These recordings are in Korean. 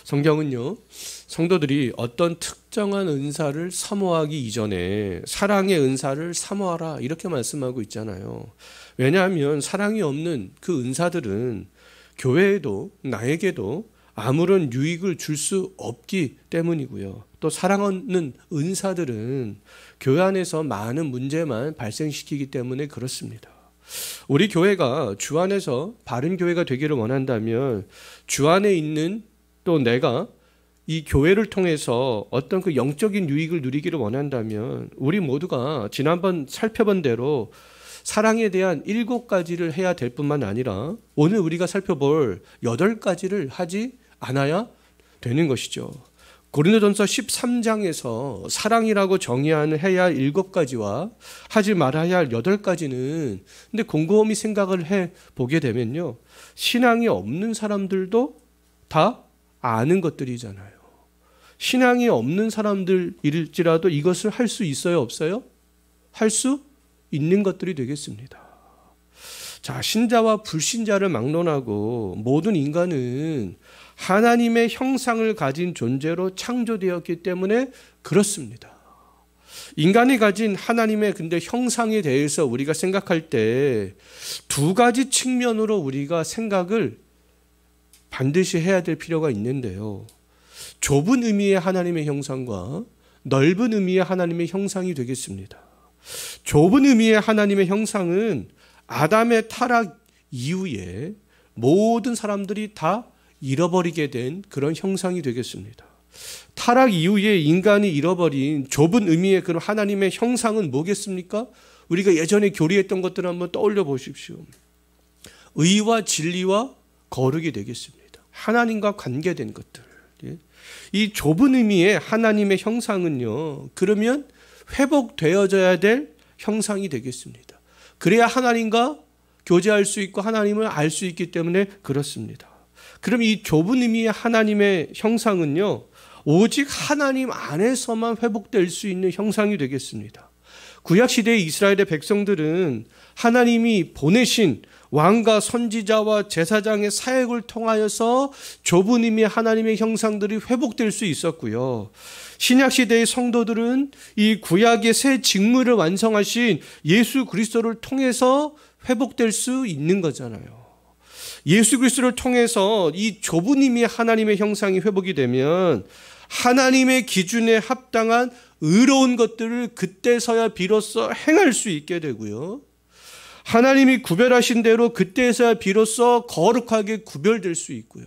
성경은요, 성도들이 어떤 특정한 은사를 사모하기 이전에 사랑의 은사를 사모하라 이렇게 말씀하고 있잖아요. 왜냐하면 사랑이 없는 그 은사들은 교회에도 나에게도 아무런 유익을 줄 수 없기 때문이고요. 또 사랑하는 은사들은 교회 안에서 많은 문제만 발생시키기 때문에 그렇습니다. 우리 교회가 주 안에서 바른 교회가 되기를 원한다면 주 안에 있는 또 내가 이 교회를 통해서 어떤 그 영적인 유익을 누리기를 원한다면 우리 모두가 지난번 살펴본 대로 사랑에 대한 7가지를 해야 될 뿐만 아니라 오늘 우리가 살펴볼 8가지를 하지 않아야 되는 것이죠. 고린도전서 13장에서 사랑이라고 정의하는 해야 할 7가지와 하지 말아야 할 8가지는 근데 곰곰이 생각을 해보게 되면요, 신앙이 없는 사람들도 다 아는 것들이잖아요. 신앙이 없는 사람들일지라도 이것을 할 수 있어요, 없어요? 할 수 있는 것들이 되겠습니다. 자, 신자와 불신자를 막론하고 모든 인간은 하나님의 형상을 가진 존재로 창조되었기 때문에 그렇습니다. 인간이 가진 하나님의 근데 형상에 대해서 우리가 생각할 때 2가지 측면으로 우리가 생각을 반드시 해야 될 필요가 있는데요. 좁은 의미의 하나님의 형상과 넓은 의미의 하나님의 형상이 되겠습니다. 좁은 의미의 하나님의 형상은 아담의 타락 이후에 모든 사람들이 다 잃어버리게 된 그런 형상이 되겠습니다. 타락 이후에 인간이 잃어버린 좁은 의미의 그런 하나님의 형상은 뭐겠습니까? 우리가 예전에 교리했던 것들을 한번 떠올려 보십시오. 의와 진리와 거룩이 되겠습니다. 하나님과 관계된 것들. 이 좁은 의미의 하나님의 형상은요, 그러면 회복되어져야 될 형상이 되겠습니다. 그래야 하나님과 교제할 수 있고 하나님을 알 수 있기 때문에 그렇습니다. 그럼 이 좁은 의미의 하나님의 형상은요, 오직 하나님 안에서만 회복될 수 있는 형상이 되겠습니다. 구약시대의 이스라엘의 백성들은 하나님이 보내신 왕과 선지자와 제사장의 사역을 통하여서 좁은 의미의 하나님의 형상들이 회복될 수 있었고요. 신약시대의 성도들은 이 구약의 새 직무를 완성하신 예수 그리스도를 통해서 회복될 수 있는 거잖아요. 예수 그리스도를 통해서 이 좁은 의미의 하나님의 형상이 회복이 되면 하나님의 기준에 합당한 의로운 것들을 그때서야 비로소 행할 수 있게 되고요. 하나님이 구별하신 대로 그때서야 비로소 거룩하게 구별될 수 있고요.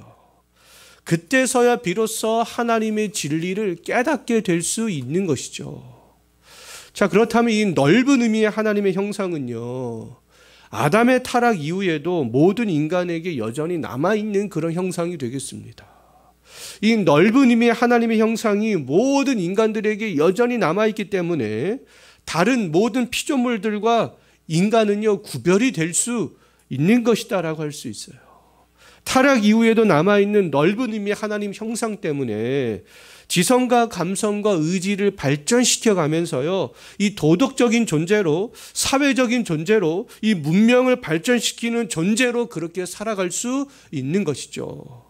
그때서야 비로소 하나님의 진리를 깨닫게 될 수 있는 것이죠. 자, 그렇다면 이 넓은 의미의 하나님의 형상은요, 아담의 타락 이후에도 모든 인간에게 여전히 남아있는 그런 형상이 되겠습니다. 이 넓은 의미의 하나님의 형상이 모든 인간들에게 여전히 남아있기 때문에 다른 모든 피조물들과 인간은요, 구별이 될 수 있는 것이다라고 할 수 있어요. 타락 이후에도 남아있는 넓은 의미의 하나님 형상 때문에 지성과 감성과 의지를 발전시켜 가면서요, 이 도덕적인 존재로, 사회적인 존재로, 이 문명을 발전시키는 존재로 그렇게 살아갈 수 있는 것이죠.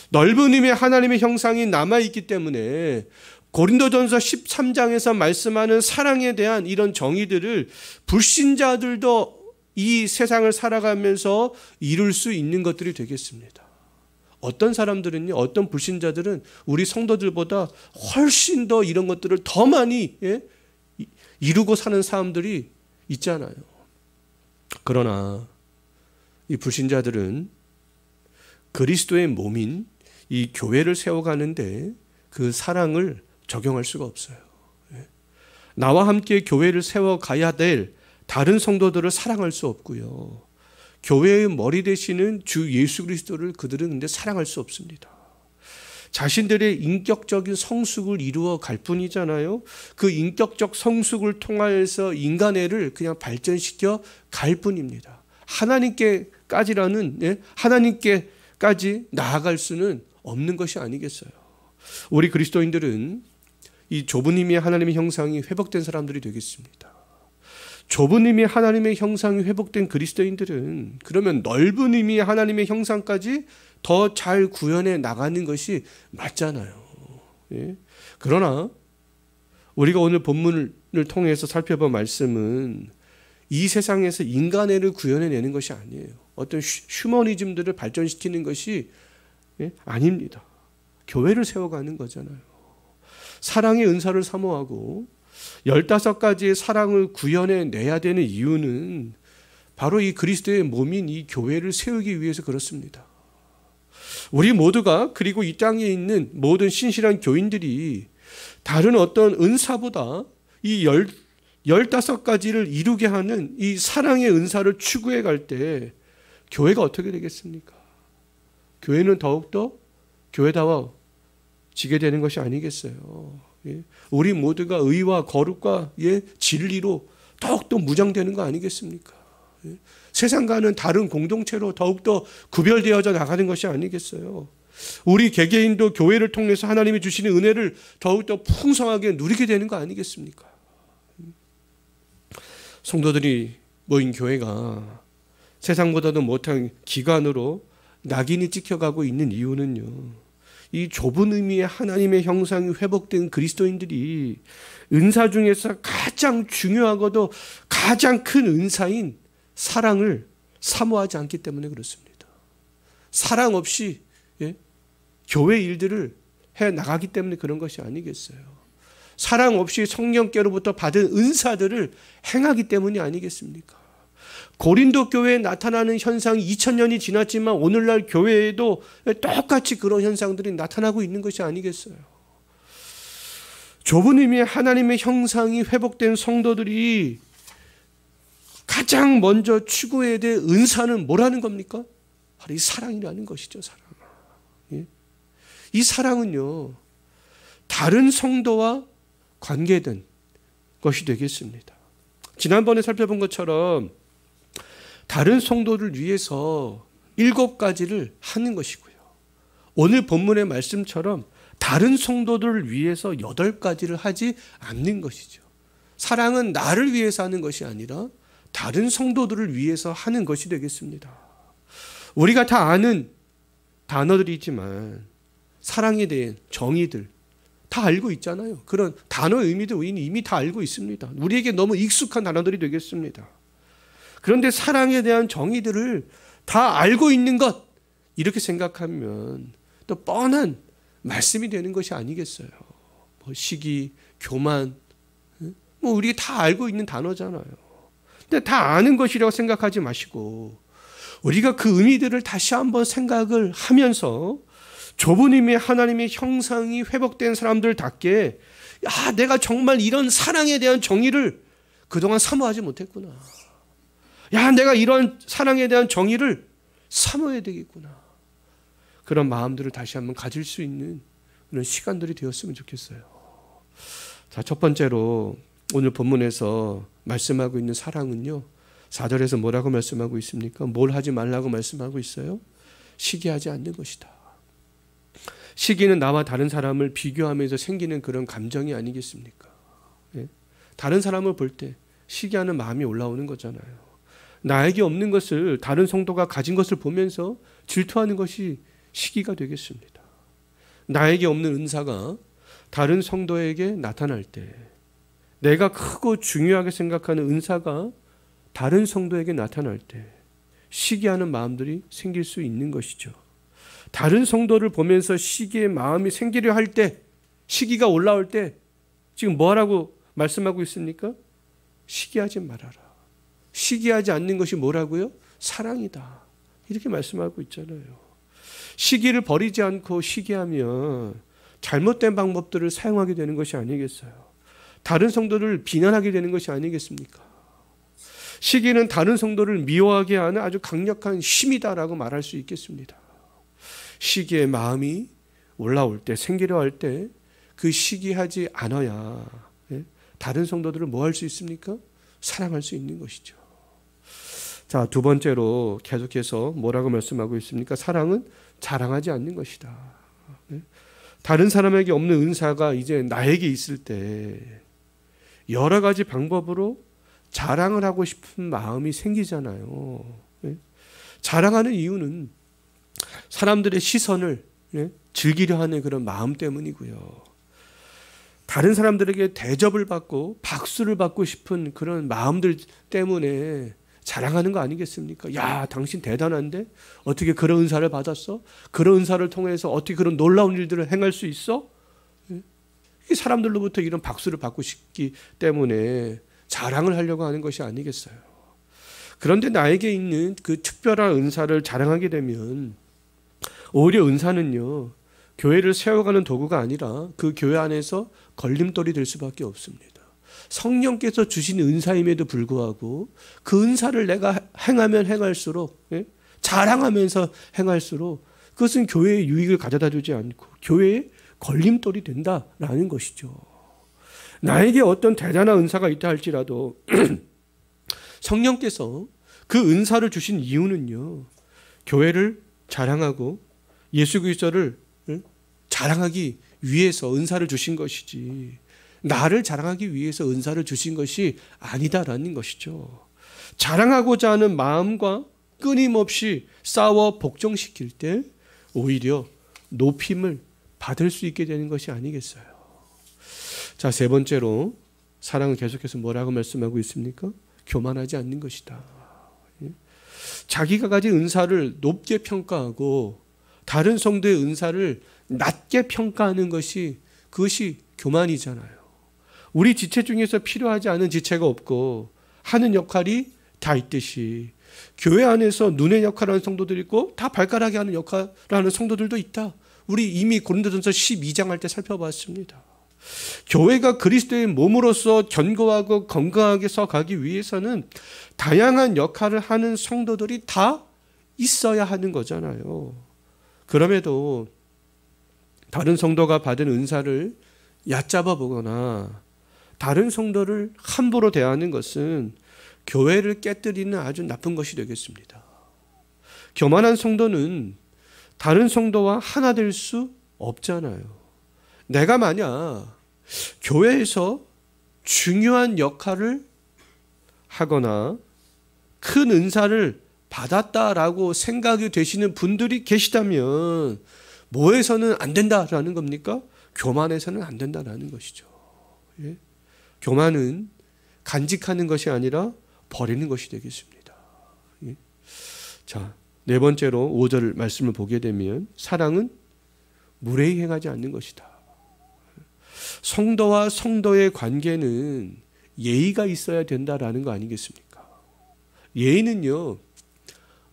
넓은 의미의 하나님의 형상이 남아있기 때문에 고린도전서 13장에서 말씀하는 사랑에 대한 이런 정의들을 불신자들도 이 세상을 살아가면서 이룰 수 있는 것들이 되겠습니다. 어떤 사람들은요, 어떤 불신자들은 우리 성도들보다 훨씬 더 이런 것들을 더 많이 이루고 사는 사람들이 있잖아요. 그러나 이 불신자들은 그리스도의 몸인 이 교회를 세워가는데 그 사랑을 적용할 수가 없어요. 나와 함께 교회를 세워가야 될 다른 성도들을 사랑할 수 없고요. 교회의 머리 되시는 주 예수 그리스도를 그들은 근데 사랑할 수 없습니다. 자신들의 인격적인 성숙을 이루어 갈 뿐이잖아요. 그 인격적 성숙을 통하여서 인간애를 그냥 발전시켜 갈 뿐입니다. 하나님께까지라는, 하나님께까지 나아갈 수는 없는 것이 아니겠어요. 우리 그리스도인들은 이 좁은 의미의 하나님의 형상이 회복된 사람들이 되겠습니다. 좁은 의미의 하나님의 형상이 회복된 그리스도인들은 그러면 넓은 의미의 하나님의 형상까지 더 잘 구현해 나가는 것이 맞잖아요. 예? 그러나 우리가 오늘 본문을 통해서 살펴본 말씀은 이 세상에서 인간애를 구현해내는 것이 아니에요. 어떤 휴머니즘들을 발전시키는 것이 아닙니다. 교회를 세워가는 거잖아요. 사랑의 은사를 사모하고 15가지의 사랑을 구현해내야 되는 이유는 바로 이 그리스도의 몸인 이 교회를 세우기 위해서 그렇습니다. 우리 모두가, 그리고 이 땅에 있는 모든 신실한 교인들이 다른 어떤 은사보다 이 15가지를 이루게 하는 이 사랑의 은사를 추구해 갈 때 교회가 어떻게 되겠습니까? 교회는 더욱더 교회다워지게 되는 것이 아니겠어요? 우리 모두가 의와 거룩과 진리로 더욱더 무장되는 거 아니겠습니까? 세상과는 다른 공동체로 더욱더 구별되어져 나가는 것이 아니겠어요? 우리 개개인도 교회를 통해서 하나님이 주시는 은혜를 더욱더 풍성하게 누리게 되는 거 아니겠습니까? 성도들이 모인 교회가 세상보다도 못한 기관으로 낙인이 찍혀가고 있는 이유는요, 이 좁은 의미의 하나님의 형상이 회복된 그리스도인들이 은사 중에서 가장 중요하고도 가장 큰 은사인 사랑을 사모하지 않기 때문에 그렇습니다. 사랑 없이 교회 일들을 해 나가기 때문에 그런 것이 아니겠어요. 사랑 없이 성령께로부터 받은 은사들을 행하기 때문이 아니겠습니까? 고린도 교회에 나타나는 현상이 2000년이 지났지만 오늘날 교회에도 똑같이 그런 현상들이 나타나고 있는 것이 아니겠어요. 좁은 의미의 하나님의 형상이 회복된 성도들이 가장 먼저 추구해야 될 은사는 뭐라는 겁니까? 바로 이 사랑이라는 것이죠. 사랑. 이 사랑은요, 다른 성도와 관계된 것이 되겠습니다. 지난번에 살펴본 것처럼 다른 성도를 위해서 7가지를 하는 것이고요. 오늘 본문의 말씀처럼 다른 성도들을 위해서 8가지를 하지 않는 것이죠. 사랑은 나를 위해서 하는 것이 아니라 다른 성도들을 위해서 하는 것이 되겠습니다. 우리가 다 아는 단어들이지만 사랑에 대한 정의들 다 알고 있잖아요. 그런 단어의 의미도 우리는 이미 다 알고 있습니다. 우리에게 너무 익숙한 단어들이 되겠습니다. 그런데 사랑에 대한 정의들을 다 알고 있는 것, 이렇게 생각하면 또 뻔한 말씀이 되는 것이 아니겠어요. 뭐 시기, 교만, 뭐 우리가 다 알고 있는 단어잖아요. 근데 다 아는 것이라고 생각하지 마시고 우리가 그 의미들을 다시 한번 생각을 하면서 좁은 의미의 하나님의 형상이 회복된 사람들답게, 내가 정말 이런 사랑에 대한 정의를 그동안 사모하지 못했구나. 내가 이런 사랑에 대한 정의를 사모해야 되겠구나. 그런 마음들을 다시 한번 가질 수 있는 그런 시간들이 되었으면 좋겠어요. 자, 첫 번째로 오늘 본문에서 말씀하고 있는 사랑은요, 4절에서 뭐라고 말씀하고 있습니까? 뭘 하지 말라고 말씀하고 있어요? 시기하지 않는 것이다. 시기는 나와 다른 사람을 비교하면서 생기는 그런 감정이 아니겠습니까? 다른 사람을 볼 때 시기하는 마음이 올라오는 거잖아요. 나에게 없는 것을 다른 성도가 가진 것을 보면서 질투하는 것이 시기가 되겠습니다. 나에게 없는 은사가 다른 성도에게 나타날 때, 내가 크고 중요하게 생각하는 은사가 다른 성도에게 나타날 때 시기하는 마음들이 생길 수 있는 것이죠. 다른 성도를 보면서 시기의 마음이 생기려 할 때, 시기가 올라올 때 지금 뭐라고 말씀하고 있습니까? 시기하지 말아라. 시기하지 않는 것이 뭐라고요? 사랑이다. 이렇게 말씀하고 있잖아요. 시기를 버리지 않고 시기하면 잘못된 방법들을 사용하게 되는 것이 아니겠어요. 다른 성도를 비난하게 되는 것이 아니겠습니까? 시기는 다른 성도를 미워하게 하는 아주 강력한 힘이다라고 말할 수 있겠습니다. 시기의 마음이 올라올 때, 생기려 할 때 그 시기하지 않아야 다른 성도들을 뭐 할 수 있습니까? 사랑할 수 있는 것이죠. 자, 두 번째로 계속해서 뭐라고 말씀하고 있습니까? 사랑은 자랑하지 않는 것이다. 다른 사람에게 없는 은사가 이제 나에게 있을 때 여러 가지 방법으로 자랑을 하고 싶은 마음이 생기잖아요. 자랑하는 이유는 사람들의 시선을 즐기려 하는 그런 마음 때문이고요. 다른 사람들에게 대접을 받고 박수를 받고 싶은 그런 마음들 때문에 자랑하는 거 아니겠습니까? 야, 당신 대단한데? 어떻게 그런 은사를 받았어? 그런 은사를 통해서 어떻게 그런 놀라운 일들을 행할 수 있어? 이 사람들로부터 이런 박수를 받고 싶기 때문에 자랑을 하려고 하는 것이 아니겠어요? 그런데 나에게 있는 그 특별한 은사를 자랑하게 되면 오히려 은사는요, 교회를 세워가는 도구가 아니라 그 교회 안에서 걸림돌이 될 수밖에 없습니다. 성령께서 주신 은사임에도 불구하고 그 은사를 내가 행하면 행할수록, 자랑하면서 행할수록 그것은 교회에 유익을 가져다 주지 않고 교회에 걸림돌이 된다라는 것이죠. 나에게 어떤 대단한 은사가 있다 할지라도 성령께서 그 은사를 주신 이유는요, 교회를 자랑하고 예수 그리스도를 자랑하기 위해서 은사를 주신 것이지, 나를 자랑하기 위해서 은사를 주신 것이 아니다라는 것이죠. 자랑하고자 하는 마음과 끊임없이 싸워 복종시킬 때 오히려 높임을 받을 수 있게 되는 것이 아니겠어요. 자, 세 번째로 사랑은 계속해서 뭐라고 말씀하고 있습니까? 교만하지 않는 것이다. 자기가 가진 은사를 높게 평가하고 다른 성도의 은사를 낮게 평가하는 것이, 그것이 교만이잖아요. 우리 지체 중에서 필요하지 않은 지체가 없고 하는 역할이 다 있듯이 교회 안에서 눈의 역할을 하는 성도들이 있고 다 발가락이 하는 역할을 하는 성도들도 있다. 우리 이미 고린도전서 12장 할 때 살펴봤습니다. 교회가 그리스도의 몸으로서 견고하고 건강하게 서가기 위해서는 다양한 역할을 하는 성도들이 다 있어야 하는 거잖아요. 그럼에도 다른 성도가 받은 은사를 얕잡아 보거나 다른 성도를 함부로 대하는 것은 교회를 깨뜨리는 아주 나쁜 것이 되겠습니다. 교만한 성도는 다른 성도와 하나 될 수 없잖아요. 내가 만약 교회에서 중요한 역할을 하거나 큰 은사를 받았다라고 생각이 되시는 분들이 계시다면 뭐에서는 안 된다라는 겁니까? 교만해서는 안 된다라는 것이죠. 예? 교만은 간직하는 것이 아니라 버리는 것이 되겠습니다. 예? 자, 네 번째로 5절 말씀을 보게 되면 사랑은 무례히 행하지 않는 것이다. 성도와 성도의 관계는 예의가 있어야 된다라는 거 아니겠습니까? 예의는요,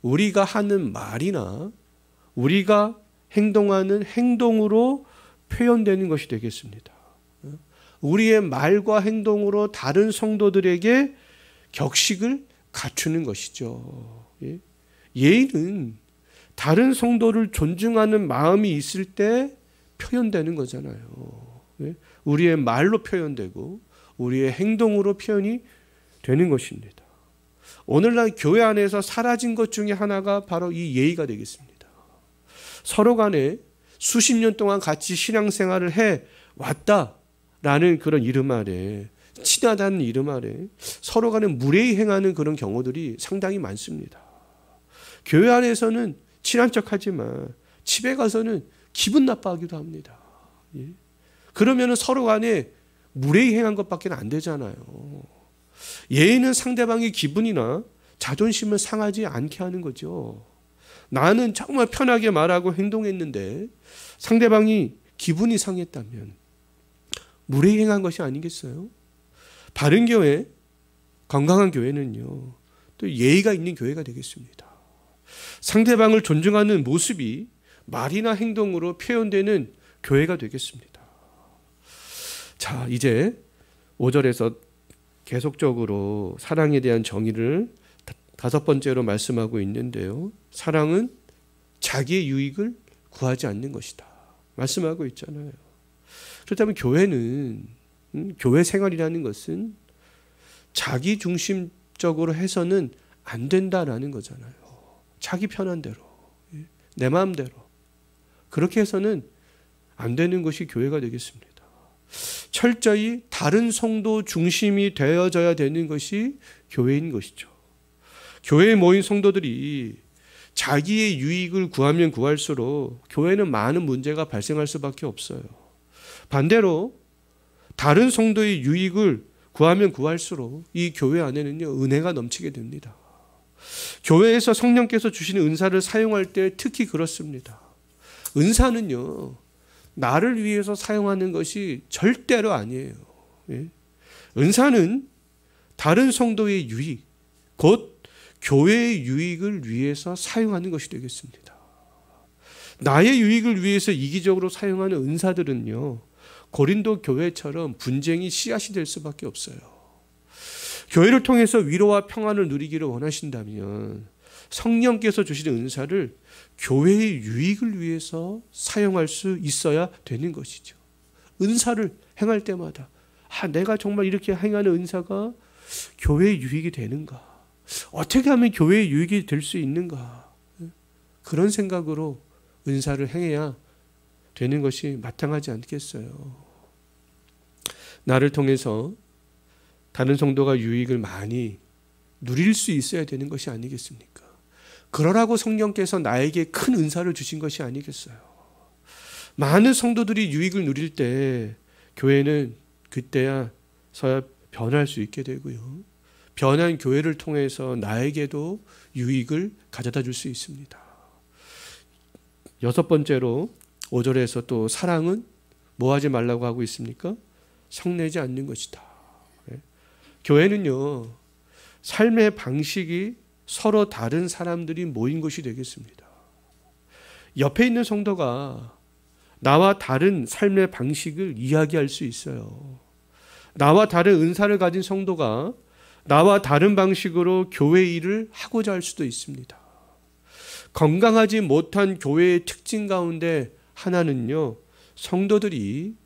우리가 하는 말이나 우리가 행동하는 행동으로 표현되는 것이 되겠습니다. 우리의 말과 행동으로 다른 성도들에게 격식을 갖추는 것이죠. 예의는 다른 성도를 존중하는 마음이 있을 때 표현되는 거잖아요. 우리의 말로 표현되고 우리의 행동으로 표현이 되는 것입니다. 오늘날 교회 안에서 사라진 것 중에 하나가 바로 이 예의가 되겠습니다. 서로 간에 수십 년 동안 같이 신앙생활을 해 왔다라는 그런 이름 아래, 친하다는 이름 아래 서로 간에 무례히 행하는 그런 경우들이 상당히 많습니다. 교회 안에서는 친한 척하지만 집에 가서는 기분 나빠하기도 합니다. 그러면 서로 간에 무례히 행한 것밖에 안 되잖아요. 예의는 상대방의 기분이나 자존심을 상하지 않게 하는 거죠. 나는 정말 편하게 말하고 행동했는데 상대방이 기분이 상했다면 무례히 행한 것이 아니겠어요? 바른 교회, 건강한 교회는요, 또 예의가 있는 교회가 되겠습니다. 상대방을 존중하는 모습이 말이나 행동으로 표현되는 교회가 되겠습니다. 자, 이제 5절에서 계속적으로 사랑에 대한 정의를 다섯 번째로 말씀하고 있는데요. 사랑은 자기의 유익을 구하지 않는 것이다 말씀하고 있잖아요. 그렇다면 교회는, 교회 생활이라는 것은 자기 중심적으로 해서는 안 된다라는 거잖아요. 자기 편한 대로, 내 마음대로 그렇게 해서는 안 되는 것이 교회가 되겠습니다. 철저히 다른 성도 중심이 되어져야 되는 것이 교회인 것이죠. 교회에 모인 성도들이 자기의 유익을 구하면 구할수록 교회는 많은 문제가 발생할 수밖에 없어요. 반대로 다른 성도의 유익을 구하면 구할수록 이 교회 안에는요, 은혜가 넘치게 됩니다. 교회에서 성령께서 주시는 은사를 사용할 때 특히 그렇습니다. 은사는요, 나를 위해서 사용하는 것이 절대로 아니에요. 예? 은사는 다른 성도의 유익, 곧 교회의 유익을 위해서 사용하는 것이 되겠습니다. 나의 유익을 위해서 이기적으로 사용하는 은사들은요, 고린도 교회처럼 분쟁이 씨앗이 될 수밖에 없어요. 교회를 통해서 위로와 평안을 누리기를 원하신다면 성령께서 주시는 은사를 교회의 유익을 위해서 사용할 수 있어야 되는 것이죠. 은사를 행할 때마다 내가 정말 이렇게 행하는 은사가 교회의 유익이 되는가? 어떻게 하면 교회의 유익이 될 수 있는가? 그런 생각으로 은사를 행해야 되는 것이 마땅하지 않겠어요. 나를 통해서 다른 성도가 유익을 많이 누릴 수 있어야 되는 것이 아니겠습니까? 그러라고 성령께서 나에게 큰 은사를 주신 것이 아니겠어요? 많은 성도들이 유익을 누릴 때 교회는 그때야서야 변할 수 있게 되고요. 변한 교회를 통해서 나에게도 유익을 가져다 줄 수 있습니다. 여섯 번째로 5절에서 또 사랑은 뭐 하지 말라고 하고 있습니까? 성내지 않는 것이다. 교회는요, 삶의 방식이 서로 다른 사람들이 모인 곳이 되겠습니다. 옆에 있는 성도가 나와 다른 삶의 방식을 이야기할 수 있어요. 나와 다른 은사를 가진 성도가 나와 다른 방식으로 교회 일을 하고자 할 수도 있습니다. 건강하지 못한 교회의 특징 가운데 하나는요, 성도들이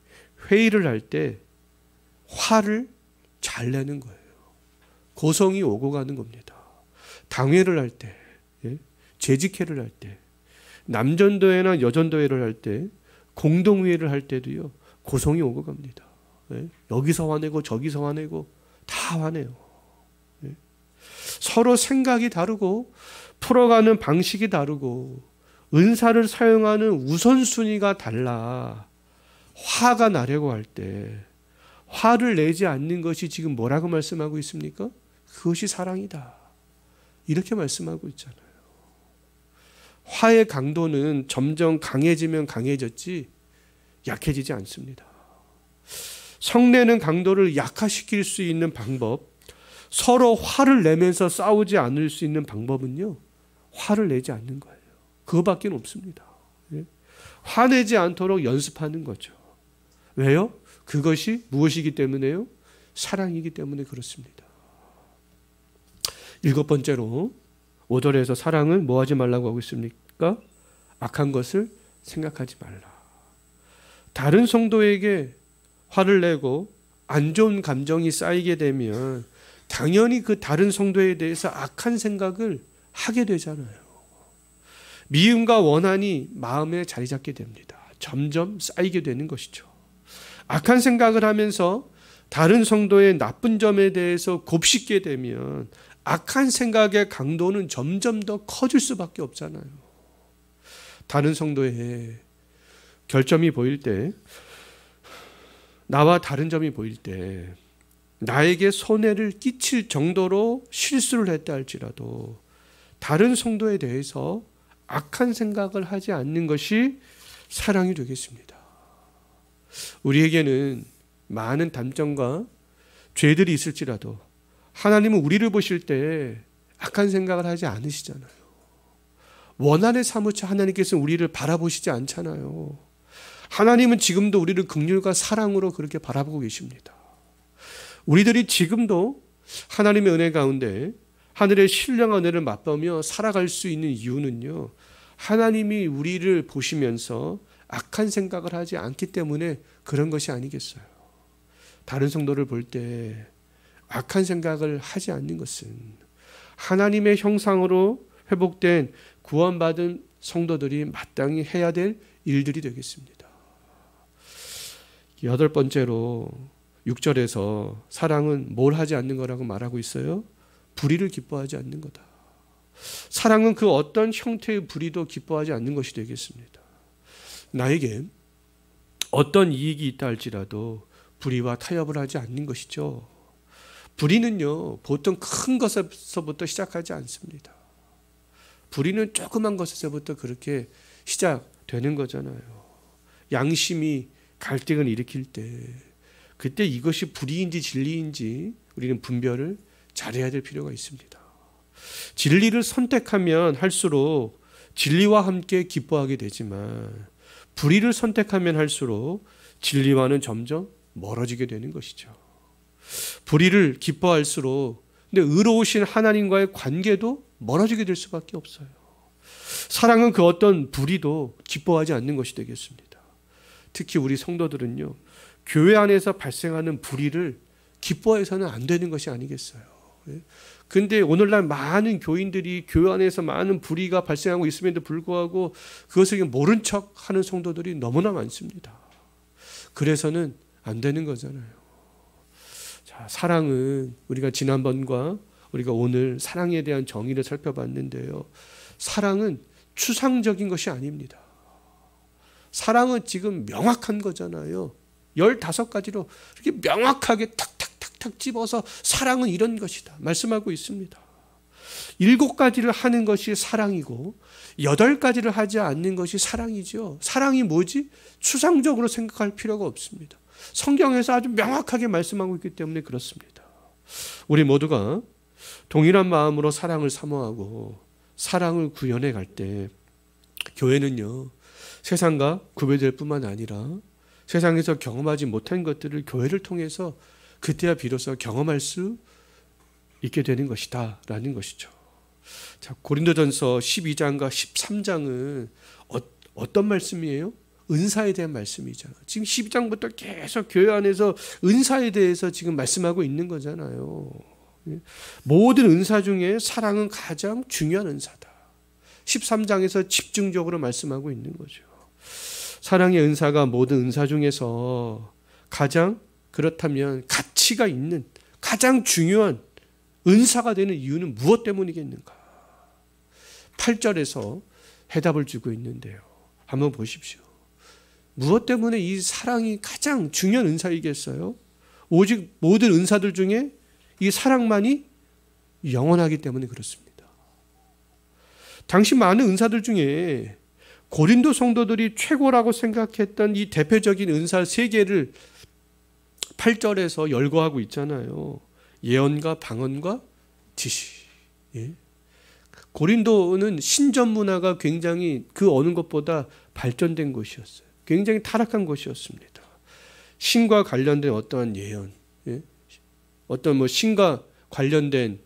회의를 할 때 화를 잘 내는 거예요. 고성이 오고 가는 겁니다. 당회를 할 때, 재직회를 할 때, 남전도회나 여전도회를 할 때, 공동회의를 할 때도요, 고성이 오고 갑니다. 여기서 화내고 저기서 화내고 다 화내요. 서로 생각이 다르고 풀어가는 방식이 다르고 은사를 사용하는 우선순위가 달라 화가 나려고 할 때 화를 내지 않는 것이 지금 뭐라고 말씀하고 있습니까? 그것이 사랑이다. 이렇게 말씀하고 있잖아요. 화의 강도는 점점 강해지면 강해졌지 약해지지 않습니다. 성내는 강도를 약화시킬 수 있는 방법, 서로 화를 내면서 싸우지 않을 수 있는 방법은요, 화를 내지 않는 거예요. 그거밖에 없습니다. 화내지 않도록 연습하는 거죠. 왜요? 그것이 무엇이기 때문에요? 사랑이기 때문에 그렇습니다. 일곱 번째로 5절에서 사랑은 뭐 하지 말라고 하고 있습니까? 악한 것을 생각하지 말라. 다른 성도에게 화를 내고 안 좋은 감정이 쌓이게 되면 당연히 그 다른 성도에 대해서 악한 생각을 하게 되잖아요. 미움과 원한이 마음에 자리 잡게 됩니다. 점점 쌓이게 되는 것이죠. 악한 생각을 하면서 다른 성도의 나쁜 점에 대해서 곱씹게 되면 악한 생각의 강도는 점점 더 커질 수밖에 없잖아요. 다른 성도의 결점이 보일 때, 나와 다른 점이 보일 때, 나에게 손해를 끼칠 정도로 실수를 했다 할지라도 다른 성도에 대해서 악한 생각을 하지 않는 것이 사랑이 되겠습니다. 우리에게는 많은 단점과 죄들이 있을지라도 하나님은 우리를 보실 때 악한 생각을 하지 않으시잖아요. 원한에 사무쳐 하나님께서는 우리를 바라보시지 않잖아요. 하나님은 지금도 우리를 긍휼과 사랑으로 그렇게 바라보고 계십니다. 우리들이 지금도 하나님의 은혜 가운데 하늘의 신령한 은혜를 맛보며 살아갈 수 있는 이유는요, 하나님이 우리를 보시면서 악한 생각을 하지 않기 때문에 그런 것이 아니겠어요. 다른 성도를 볼 때 악한 생각을 하지 않는 것은 하나님의 형상으로 회복된 구원받은 성도들이 마땅히 해야 될 일들이 되겠습니다. 여덟 번째로 6절에서 사랑은 뭘 하지 않는 거라고 말하고 있어요? 불의를 기뻐하지 않는 거다. 사랑은 그 어떤 형태의 불의도 기뻐하지 않는 것이 되겠습니다. 나에게 어떤 이익이 있다 할지라도 불의와 타협을 하지 않는 것이죠. 불의는요, 보통 큰 것에서부터 시작하지 않습니다. 불의는 조그만 것에서부터 그렇게 시작되는 거잖아요. 양심이 갈등을 일으킬 때, 그때 이것이 불의인지 진리인지 우리는 분별을 잘해야 될 필요가 있습니다. 진리를 선택하면 할수록 진리와 함께 기뻐하게 되지만, 불의를 선택하면 할수록 진리와는 점점 멀어지게 되는 것이죠. 불의를 기뻐할수록 근데 의로우신 하나님과의 관계도 멀어지게 될 수밖에 없어요. 사랑은 그 어떤 불의도 기뻐하지 않는 것이 되겠습니다. 특히 우리 성도들은요, 교회 안에서 발생하는 불의를 기뻐해서는 안 되는 것이 아니겠어요. 근데 오늘날 많은 교인들이 교회 안에서 많은 불의가 발생하고 있음에도 불구하고 그것을 모른 척 하는 성도들이 너무나 많습니다. 그래서는 안 되는 거잖아요. 자, 사랑은 우리가 지난번과 우리가 오늘 사랑에 대한 정의를 살펴봤는데요. 사랑은 추상적인 것이 아닙니다. 사랑은 지금 명확한 거잖아요. 15가지로 이렇게 명확하게 탁탁탁탁 집어서 사랑은 이런 것이다 말씀하고 있습니다. 7가지를 하는 것이 사랑이고 8가지를 하지 않는 것이 사랑이죠. 사랑이 뭐지? 추상적으로 생각할 필요가 없습니다. 성경에서 아주 명확하게 말씀하고 있기 때문에 그렇습니다. 우리 모두가 동일한 마음으로 사랑을 사모하고 사랑을 구현해 갈 때 교회는요, 세상과 구별될 뿐만 아니라 세상에서 경험하지 못한 것들을 교회를 통해서 그때야 비로소 경험할 수 있게 되는 것이다 라는 것이죠. 자, 고린도전서 12장과 13장은 어떤 말씀이에요? 은사에 대한 말씀이잖아요. 지금 12장부터 계속 교회 안에서 은사에 대해서 지금 말씀하고 있는 거잖아요. 모든 은사 중에 사랑은 가장 중요한 은사다. 13장에서 집중적으로 말씀하고 있는 거죠. 사랑의 은사가 모든 은사 중에서 가장, 그렇다면 가치가 있는 가장 중요한 은사가 되는 이유는 무엇 때문이겠는가? 8절에서 해답을 주고 있는데요. 한번 보십시오. 무엇 때문에 이 사랑이 가장 중요한 은사이겠어요? 오직 모든 은사들 중에 이 사랑만이 영원하기 때문에 그렇습니다. 당시 많은 은사들 중에 고린도 성도들이 최고라고 생각했던 이 대표적인 은사 3개를 8절에서 열거하고 있잖아요. 예언과 방언과 지식. 예? 고린도는 신전 문화가 굉장히 그 어느 것보다 발전된 곳이었어요. 굉장히 타락한 곳이었습니다. 신과 관련된 어떠한 예언, 예? 어떤 뭐 신과 관련된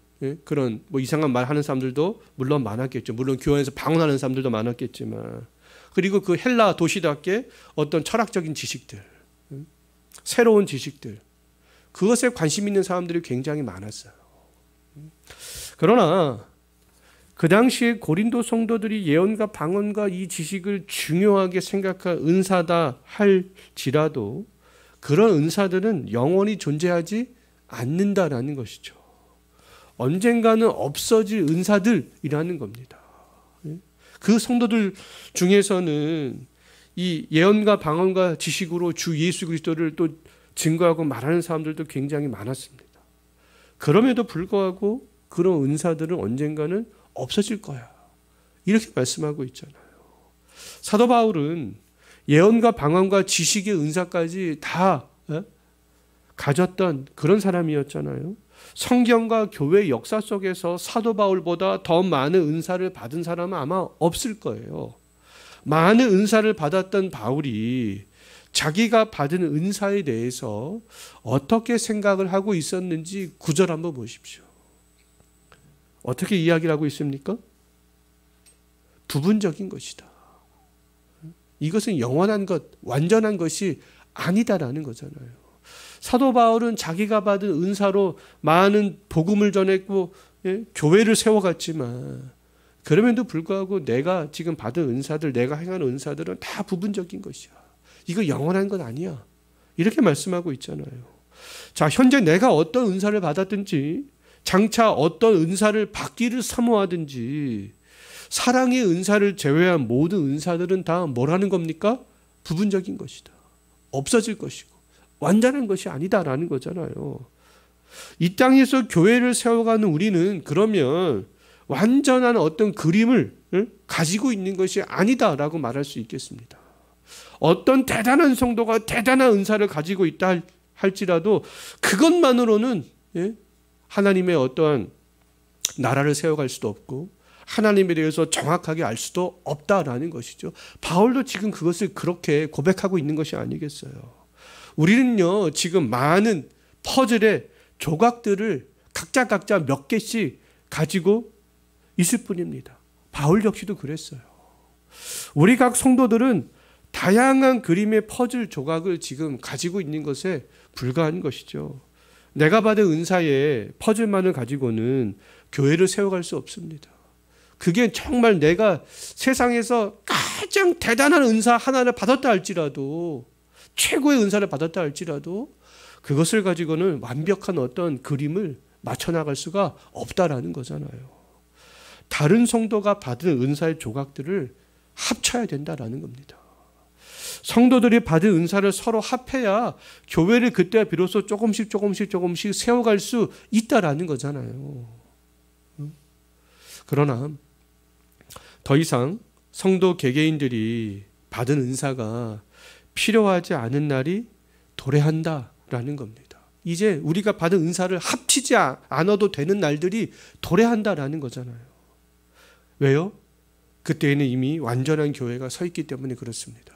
그런 뭐 이상한 말 하는 사람들도 물론 많았겠죠. 물론 교회에서 방언하는 사람들도 많았겠지만, 그리고 그 헬라 도시답게 어떤 철학적인 지식들, 새로운 지식들, 그것에 관심 있는 사람들이 굉장히 많았어요. 그러나 그 당시에 고린도 성도들이 예언과 방언과 이 지식을 중요하게 생각한 은사다 할지라도 그런 은사들은 영원히 존재하지 않는다라는 것이죠. 언젠가는 없어질 은사들이라는 겁니다. 그 성도들 중에서는 이 예언과 방언과 지식으로 주 예수 그리스도를 또 증거하고 말하는 사람들도 굉장히 많았습니다. 그럼에도 불구하고 그런 은사들은 언젠가는 없어질 거야. 이렇게 말씀하고 있잖아요. 사도 바울은 예언과 방언과 지식의 은사까지 다 가졌던 그런 사람이었잖아요. 성경과 교회 역사 속에서 사도 바울보다 더 많은 은사를 받은 사람은 아마 없을 거예요. 많은 은사를 받았던 바울이 자기가 받은 은사에 대해서 어떻게 생각을 하고 있었는지 9절 한번 보십시오. 어떻게 이야기를 하고 있습니까? 부분적인 것이다. 이것은 영원한 것, 완전한 것이 아니다라는 거잖아요. 사도 바울은 자기가 받은 은사로 많은 복음을 전했고 교회를 세워갔지만 그럼에도 불구하고 내가 지금 받은 은사들, 내가 행하는 은사들은 다 부분적인 것이야. 이거 영원한 건 아니야. 이렇게 말씀하고 있잖아요. 자, 현재 내가 어떤 은사를 받았든지 장차 어떤 은사를 받기를 사모하든지 사랑의 은사를 제외한 모든 은사들은 다 뭐라는 겁니까? 부분적인 것이다. 없어질 것이고 완전한 것이 아니다라는 거잖아요. 이 땅에서 교회를 세워가는 우리는 그러면 완전한 어떤 그림을 가지고 있는 것이 아니다라고 말할 수 있겠습니다. 어떤 대단한 성도가 대단한 은사를 가지고 있다 할지라도 그것만으로는 하나님의 어떠한 나라를 세워갈 수도 없고 하나님에 대해서 정확하게 알 수도 없다라는 것이죠. 바울도 지금 그것을 그렇게 고백하고 있는 것이 아니겠어요. 우리는요 지금 많은 퍼즐의 조각들을 각자 몇 개씩 가지고 있을 뿐입니다. 바울 역시도 그랬어요. 우리 각 성도들은 다양한 그림의 퍼즐 조각을 지금 가지고 있는 것에 불과한 것이죠. 내가 받은 은사의 퍼즐만을 가지고는 교회를 세워갈 수 없습니다. 그게 정말 내가 세상에서 가장 대단한 은사 하나를 받았다 할지라도 최고의 은사를 받았다 할지라도 그것을 가지고는 완벽한 어떤 그림을 맞춰나갈 수가 없다라는 거잖아요. 다른 성도가 받은 은사의 조각들을 합쳐야 된다라는 겁니다. 성도들이 받은 은사를 서로 합해야 교회를 그때 비로소 조금씩 세워갈 수 있다라는 거잖아요. 그러나 더 이상 성도 개개인들이 받은 은사가 필요하지 않은 날이 도래한다라는 겁니다. 이제 우리가 받은 은사를 합치지 않아도 되는 날들이 도래한다라는 거잖아요. 왜요? 그때에는 이미 완전한 교회가 서 있기 때문에 그렇습니다.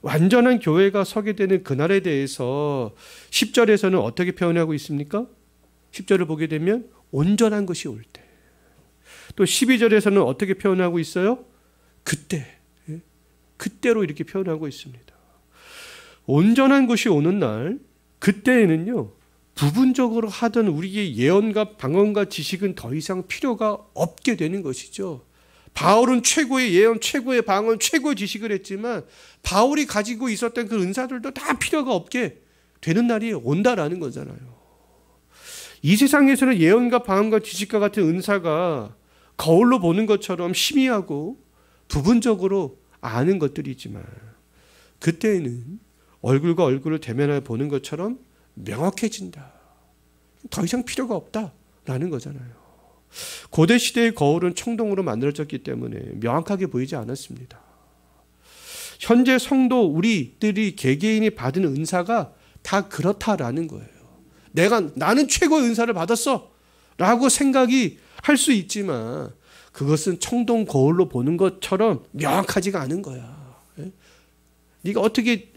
완전한 교회가 서게 되는 그날에 대해서 10절에서는 어떻게 표현하고 있습니까? 10절을 보게 되면 온전한 것이 올 때. 또 12절에서는 어떻게 표현하고 있어요? 그때. 그때로 이렇게 표현하고 있습니다. 온전한 것이 오는 날, 그때에는요, 부분적으로 하던 우리의 예언과 방언과 지식은 더 이상 필요가 없게 되는 것이죠. 바울은 최고의 예언, 최고의 방언, 최고의 지식을 했지만 바울이 가지고 있었던 그 은사들도 다 필요가 없게 되는 날이 온다라는 거잖아요. 이 세상에서는 예언과 방언과 지식과 같은 은사가 거울로 보는 것처럼 희미하고 부분적으로 아는 것들이지만 그때에는 얼굴과 얼굴을 대면하여 보는 것처럼 명확해진다. 더 이상 필요가 없다라는 거잖아요. 고대 시대의 거울은 청동으로 만들어졌기 때문에 명확하게 보이지 않았습니다. 현재 성도 우리들이 개개인이 받은 은사가 다 그렇다라는 거예요. 나는 최고의 은사를 받았어 라고 생각이 할 수 있지만 그것은 청동 거울로 보는 것처럼 명확하지가 않은 거야. 네가 어떻게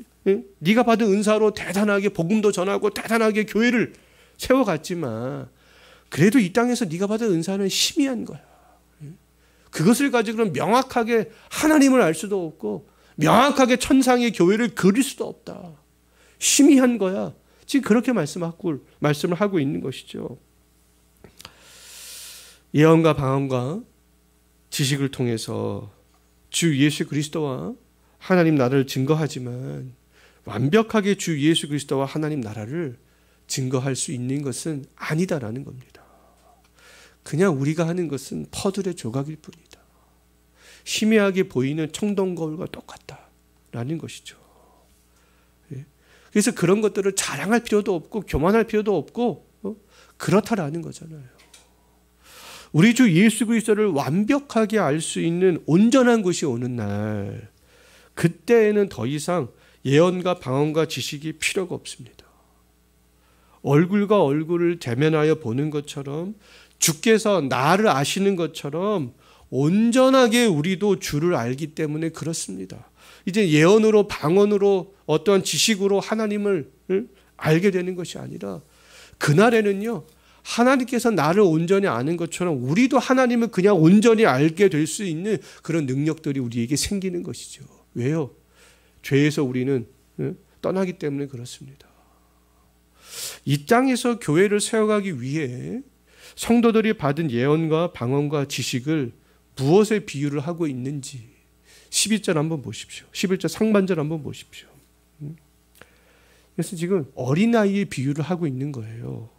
네가 받은 은사로 대단하게 복음도 전하고 대단하게 교회를 세워갔지만 그래도 이 땅에서 네가 받은 은사는 희미한 거야. 그것을 가지고는 명확하게 하나님을 알 수도 없고 명확하게 천상의 교회를 그릴 수도 없다. 희미한 거야. 지금 그렇게 말씀을 하고 있는 것이죠. 예언과 방언과 지식을 통해서 주 예수 그리스도와 하나님 나라를 증거하지만 완벽하게 주 예수 그리스도와 하나님 나라를 증거할 수 있는 것은 아니다라는 겁니다. 그냥 우리가 하는 것은 퍼즐의 조각일 뿐이다. 희미하게 보이는 청동 거울과 똑같다라는 것이죠. 그래서 그런 것들을 자랑할 필요도 없고 교만할 필요도 없고 그렇다라는 거잖아요. 우리 주 예수 그리스도를 완벽하게 알 수 있는 온전한 것이 오는 날, 그때에는 더 이상 예언과 방언과 지식이 필요가 없습니다. 얼굴과 얼굴을 대면하여 보는 것처럼 주께서 나를 아시는 것처럼 온전하게 우리도 주를 알기 때문에 그렇습니다. 이제 예언으로 방언으로 어떠한 지식으로 하나님을 알게 되는 것이 아니라 그날에는요, 하나님께서 나를 온전히 아는 것처럼 우리도 하나님을 그냥 온전히 알게 될 수 있는 그런 능력들이 우리에게 생기는 것이죠. 왜요? 죄에서 우리는 떠나기 때문에 그렇습니다. 이 땅에서 교회를 세워가기 위해 성도들이 받은 예언과 방언과 지식을 무엇에 비유를 하고 있는지 12절 한번 보십시오. 11절 상반절 한번 보십시오. 그래서 지금 어린아이의 비유를 하고 있는 거예요.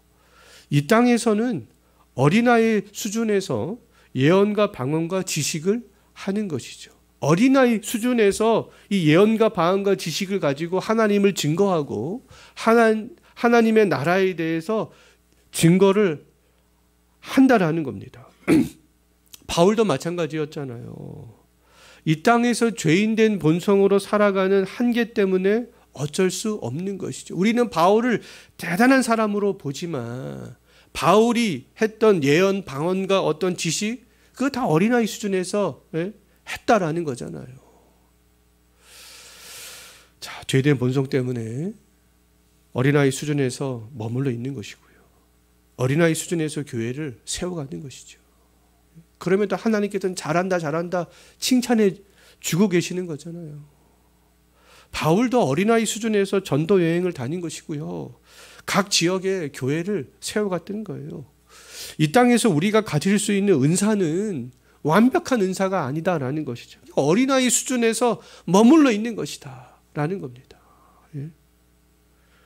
이 땅에서는 어린아이 수준에서 예언과 방언과 지식을 하는 것이죠. 어린아이 수준에서 이 예언과 방언과 지식을 가지고 하나님을 증거하고 하나님의 나라에 대해서 증거를 한다라는 겁니다. 바울도 마찬가지였잖아요. 이 땅에서 죄인된 본성으로 살아가는 한계 때문에 어쩔 수 없는 것이죠. 우리는 바울을 대단한 사람으로 보지만 바울이 했던 예언, 방언과 어떤 지식, 그거 다 어린아이 수준에서 했다라는 거잖아요. 자, 죄된 본성 때문에 어린아이 수준에서 머물러 있는 것이고요. 어린아이 수준에서 교회를 세워가는 것이죠. 그러면 또 하나님께서는 잘한다 칭찬해 주고 계시는 거잖아요. 바울도 어린아이 수준에서 전도 여행을 다닌 것이고요. 각 지역에 교회를 세워갔던 거예요. 이 땅에서 우리가 가질 수 있는 은사는 완벽한 은사가 아니다라는 것이죠. 어린아이 수준에서 머물러 있는 것이다 라는 겁니다.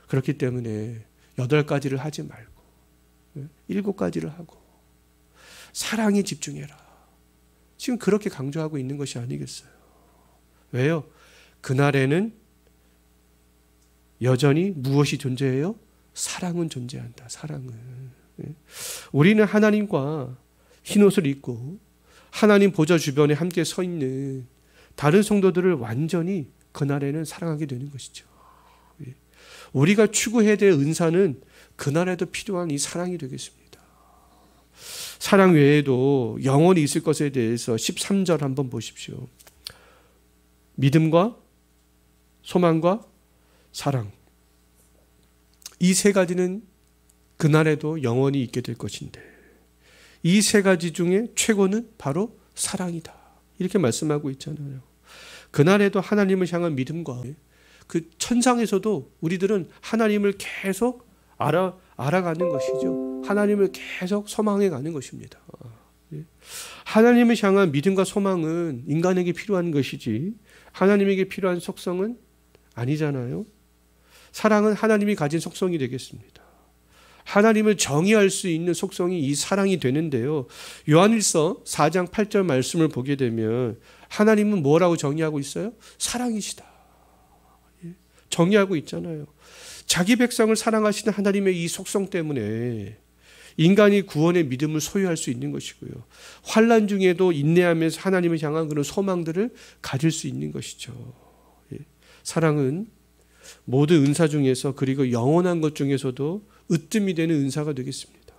그렇기 때문에 8가지를 하지 말고 7가지를 하고 사랑에 집중해라. 지금 그렇게 강조하고 있는 것이 아니겠어요? 왜요? 그날에는 여전히 무엇이 존재해요? 사랑은 존재한다. 사랑은. 우리는 하나님과 흰옷을 입고 하나님 보좌 주변에 함께 서 있는 다른 성도들을 완전히 그날에는 사랑하게 되는 것이죠. 우리가 추구해야 될 은사는 그날에도 필요한 이 사랑이 되겠습니다. 사랑 외에도 영원히 있을 것에 대해서 13절 한번 보십시오. 믿음과 소망과 사랑. 이 3가지는 그날에도 영원히 있게 될 것인데 이 3가지 중에 최고는 바로 사랑이다. 이렇게 말씀하고 있잖아요. 그날에도 하나님을 향한 믿음과 그 천상에서도 우리들은 하나님을 계속 알아가는 것이죠. 하나님을 계속 소망해 가는 것입니다. 하나님을 향한 믿음과 소망은 인간에게 필요한 것이지 하나님에게 필요한 속성은 아니잖아요. 사랑은 하나님이 가진 속성이 되겠습니다. 하나님을 정의할 수 있는 속성이 이 사랑이 되는데요. 요한일서 4장 8절 말씀을 보게 되면 하나님은 뭐라고 정의하고 있어요? 사랑이시다. 정의하고 있잖아요. 자기 백성을 사랑하시는 하나님의 이 속성 때문에 인간이 구원의 믿음을 소유할 수 있는 것이고요. 환난 중에도 인내하면서 하나님을 향한 그런 소망들을 가질 수 있는 것이죠. 사랑은 모든 은사 중에서 그리고 영원한 것 중에서도 으뜸이 되는 은사가 되겠습니다.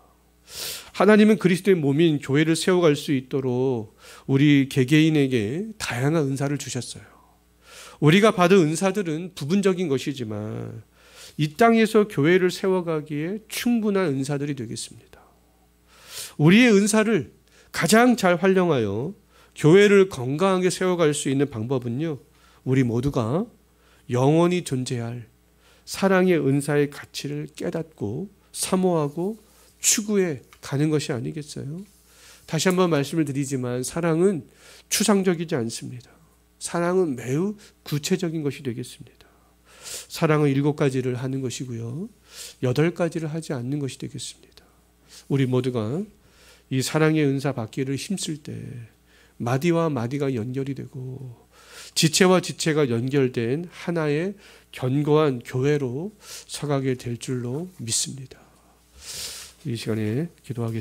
하나님은 그리스도의 몸인 교회를 세워갈 수 있도록 우리 개개인에게 다양한 은사를 주셨어요. 우리가 받은 은사들은 부분적인 것이지만 이 땅에서 교회를 세워가기에 충분한 은사들이 되겠습니다. 우리의 은사를 가장 잘 활용하여 교회를 건강하게 세워갈 수 있는 방법은요, 우리 모두가 영원히 존재할 사랑의 은사의 가치를 깨닫고 사모하고 추구해 가는 것이 아니겠어요? 다시 한번 말씀을 드리지만 사랑은 추상적이지 않습니다. 사랑은 매우 구체적인 것이 되겠습니다. 사랑은 7가지를 하는 것이고요. 8가지를 하지 않는 것이 되겠습니다. 우리 모두가 이 사랑의 은사 받기를 힘쓸 때 마디와 마디가 연결이 되고 지체와 지체가 연결된 하나의 견고한 교회로 서가게 될 줄로 믿습니다. 이 시간에 기도하겠습니다.